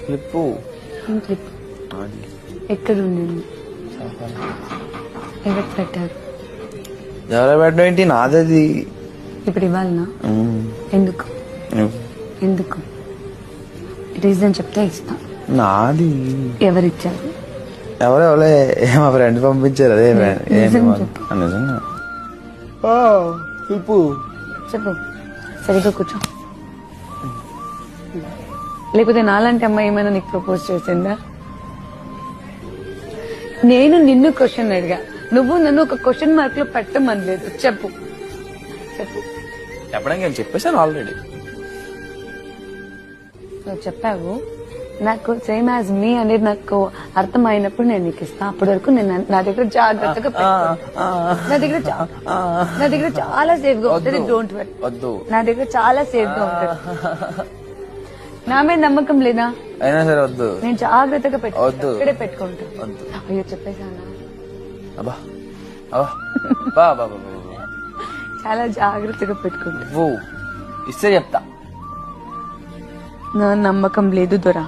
Clip ఏం clip? ఎక్కడుంది? ఎవరు పెట్టారు? ఎవరో పెట్టడం ఏంటి? నాదది. ఇప్పుడు ఇవ్వాలనా? ఎందుకు ఎందుకు రీజన్ చెప్తే ఇస్తా. నాది. ఎవరిచ్చారు? ఎవరే మా ఫ్రెండ్ పంపించారు. అదే నిజం చెప్పు. నిజంగా క్లిప్పు చెప్పు. సరిగ్గా కూర్చో. లేకపోతే నాలాంటి అమ్మాయి ఏమైనా నీకు ప్రపోజ్ చేసిందా? నేను నిన్ను క్వశ్చన్ అడిగా, నువ్వు నన్ను ఒక క్వశ్చన్ మార్క్ లో పెట్టమనలేదు. చెప్పు చెప్పు. చెప్పడానికి నేను చెప్పేశాను ఆల్రెడీ. నువ్వు చెప్పావు, నాకు సేమ్ యాజ్ మీ అనేది నాకు అర్థమైనప్పుడు నేను నీకు ఇస్తా. అప్పటి వరకు నేను నా దగ్గర జాగ్రత్తగా నా దగ్గర చాలా సేఫ్ గా ఉంటుంది. Don't worry. నా దగ్గర చాలా సేఫ్ గా ఉంటుంది. నా మీద నమ్మకం లేదా? అయినా సరే వద్దు. నేను జాగ్రత్తగా పెట్టుకుంటా. ఇక్కడే పెట్టుకుంటా. అయ్యో చెప్పేశానా? చాలా జాగ్రత్తగా పెట్టుకుంటా. ఇస్తే చెప్తా. నా నమ్మకం లేదు దొరా.